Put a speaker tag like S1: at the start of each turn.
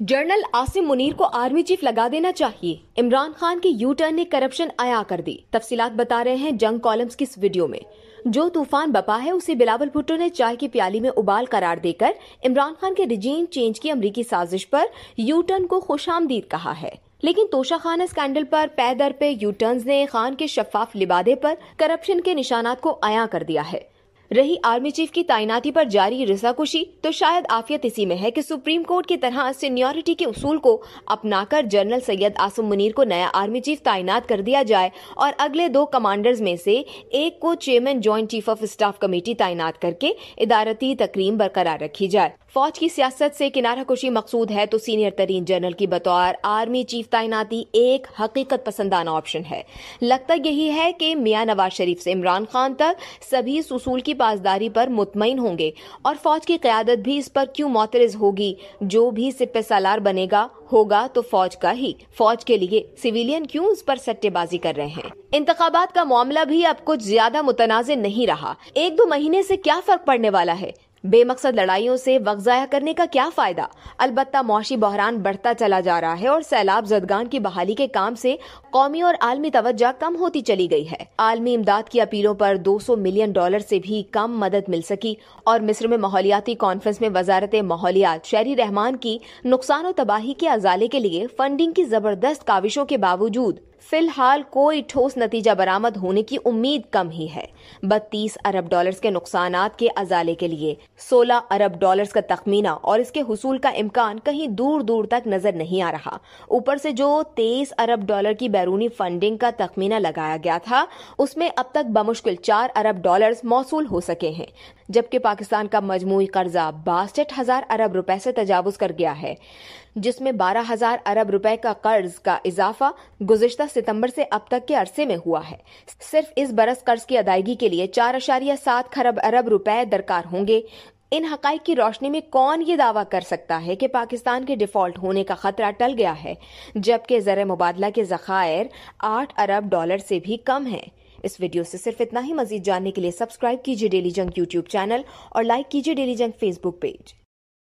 S1: General Asim Munir को army chief लगा देना चाहिए। इमरान खान के यू टर्न ने करप्शन आया कर दी। तफसीलात बता रहे हैं जंग कॉलम्स की इस वीडियो में। जो तूफान बपा है उसे बिलावल भुट्टो ने चाय की प्याली में उबाल करार देकर इमरान खान के रिजीम चेंज की अमरीकी साजिश पर यू टर्न को खुशामदीद कहा है। लेकिन तोशाखाना स्कैंडल पर पै दर पे यू टर्न्स ने खान के शफाफ लिबादे पर करप्शन के निशानात को आया कर दिया है। रही आर्मी चीफ की तैनाती पर जारी रिसाकुशी, तो शायद आफियत इसी में है कि सुप्रीम कोर्ट की तरह सीनियरिटी के उसूल को अपनाकर जनरल सैयद आसिम मुनीर को नया आर्मी चीफ तैनात कर दिया जाए और अगले 2 कमांडर्स में से एक को chairman joint chief of staff committee तैनात करके इदारती तकरीम बरकरार रखी जाए। फौज की सियासत से किनारा कुशी मकसूद है तो सीनियर तरीन जनरल की बतौर आर्मी चीफ तैनाती एक हकीकत पसंदाना ऑप्शन है। लगता यही है कि मियां नवाज शरीफ से इमरान खान तक सभी इस उसूल की पासदारी पर मुतमईन होंगे और फौज की क़यादत भी इस पर क्यों मोतरज़ होगी। जो भी सिपह सालार बनेगा होगा तो फौज का ही। फौज के लिए सिविलियन क्यों उस पर सट्टेबाजी कर रहे हैं। इंतखाबात का मामला भी अब कुछ ज्यादा मुतनाज़िर नहीं रहा। 1-2 महीने से क्या फर्क पड़ने वाला है। बेमकसद लड़ाइयों से वक्त ज़ाया करने का क्या फायदा। अलबत्ता मौशी बहरान बढ़ता चला जा रहा है और सैलाब ज़दगान की बहाली के काम से कौमी और आलमी तवज्जो कम होती चली गई है। आलमी इमदाद की अपीलों पर $200 मिलियन से भी कम मदद मिल सकी और मिस्र में माहौलियाती कॉन्फ्रेंस में वजारत माहौलियात शहरी रहमान की नुकसान और तबाही के अजाले के लिए फंडिंग की जबरदस्त काविशों के बावजूद फिलहाल कोई ठोस नतीजा बरामद होने की उम्मीद कम ही है। $32 अरब के नुकसानात के अजाले के लिए $16 अरब का तखमीना और इसके हुसूल का इम्कान कहीं दूर दूर तक नजर नहीं आ रहा। ऊपर से जो $23 अरब की बैरूनी फंडिंग का तखमीना लगाया गया था उसमें अब तक बमुश्किल $4 अरब मौसूल हो सके हैं, जबकि पाकिस्तान का मजमूई कर्जा 62,000 अरब रुपए से तजावुज कर गया है, जिसमें 12,000 अरब रुपए का कर्ज का इजाफा गुज़िश्ता सितंबर से अब तक के अरसे में हुआ है। सिर्फ इस बरस कर्ज की अदायगी के लिए 4.7 खरब अरब रुपए दरकार होंगे। इन हकाइक की रोशनी में कौन ये दावा कर सकता है कि पाकिस्तान के डिफॉल्ट होने का खतरा टल गया है, जबकि ज़र मुबादला के ज़खायर $8 अरब से भी कम है। इस वीडियो से सिर्फ इतना ही। मजीद जानने के लिए सब्सक्राइब कीजिए डेली जंग यूट्यूब चैनल और लाइक कीजिए डेली जंग फेसबुक पेज।